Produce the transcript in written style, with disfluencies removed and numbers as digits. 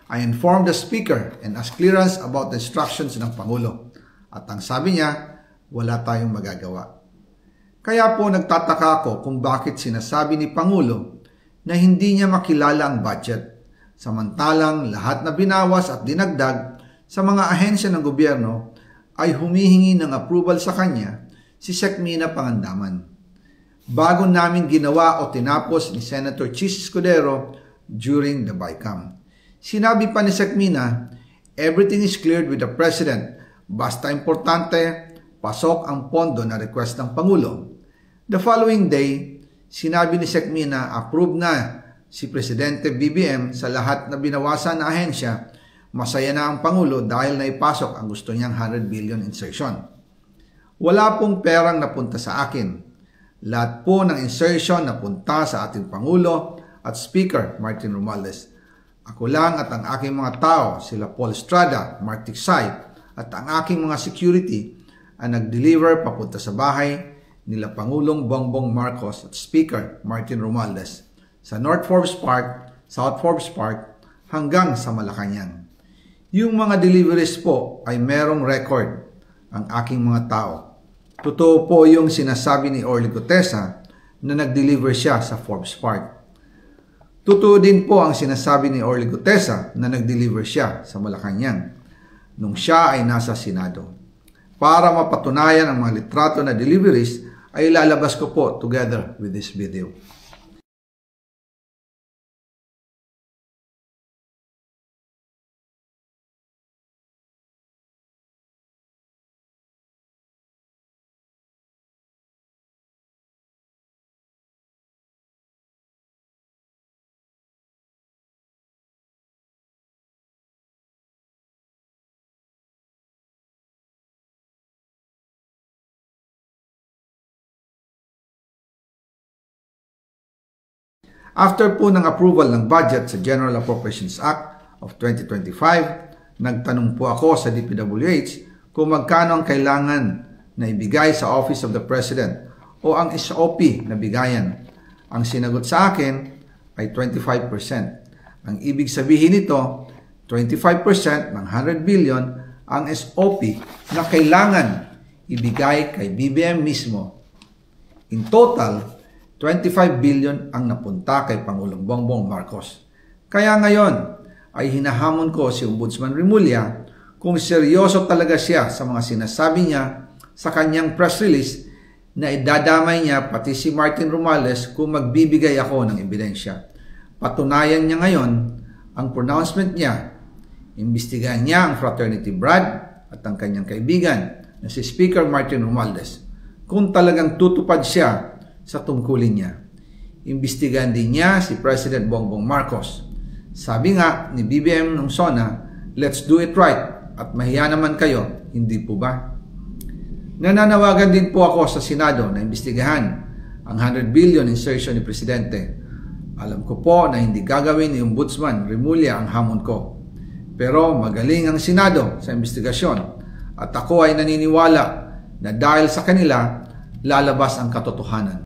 I informed the Speaker and asked clearance about the instructions ng Pangulo. At ang sabi niya, wala tayong magagawa. Kaya po nagtataka ako kung bakit sinasabi ni Pangulo na hindi niya makilala ang budget, samantalang lahat na binawas at dinagdag sa mga ahensya ng gobyerno ay humihingi ng approval sa kanya si Sec. Mina Pangandaman. Bago namin ginawa o tinapos ni Senator Chis Escudero during the BICAM. Sinabi pa ni Sec. Mina, everything is cleared with the President. Basta importante, pasok ang pondo na request ng Pangulo. The following day, sinabi ni Sec. Mina, approve na si Presidente BBM sa lahat na binawasan na ahensya. Masaya na ang Pangulo dahil naipasok ang gusto niyang 100 billion insertion. Wala pong perang napunta sa akin. Lahat po ng insertion napunta sa ating Pangulo at Speaker Martin Romualdez. Ako lang at ang aking mga tao, sila Paul Estrada, Mark Tiksay, at ang aking mga security ang nag-deliver papunta sa bahay nila Pangulong Bongbong Marcos at Speaker Martin Romualdez sa North Forbes Park, South Forbes Park hanggang sa Malacanang. Yung mga deliveries po ay merong record ang aking mga tao. Totoo po yung sinasabi ni Orly Gutesa na nag-deliver siya sa Forbes Park. Totoo din po ang sinasabi ni Orly Gutesa na nag-deliver siya sa Malacanang nung siya ay nasa Senado. Para mapatunayan ang mga litrato na deliveries ay lalabas ko po together with this video. After po ng approval ng budget sa General Appropriations Act of 2025, nagtanong po ako sa DPWH kung magkano ang kailangan na ibigay sa Office of the President o ang SOP na bigayan. Ang sinagot sa akin ay 25%. Ang ibig sabihin nito, 25% ng 100 billion ang SOP na kailangan ibigay kay BBM mismo. In total, 25 billion ang napunta kay Pangulong Bongbong Marcos. Kaya ngayon ay hinahamon ko si Ombudsman Remulla kung seryoso talaga siya sa mga sinasabi niya sa kanyang press release na idadamay niya pati si Martin Romualdez kung magbibigay ako ng ebidensya. Patunayan niya ngayon ang pronouncement niya. Imbestigahan niya ang fraternity Brad at ang kanyang kaibigan na si Speaker Martin Romualdez kung talagang tutupad siya sa tungkulin niya. Imbestigahan din niya si President Bongbong Marcos. Sabi nga ni BBM nung SONA, let's do it right at mahiya naman kayo, hindi po ba? Nananawagan din po ako sa Senado na imbestigahan ang 100 billion insertion ni Presidente. Alam ko po na hindi gagawin ni Ombudsman Remulla ang hamon ko. Pero magaling ang Senado sa imbestigasyon at ako ay naniniwala na dahil sa kanila lalabas ang katotohanan.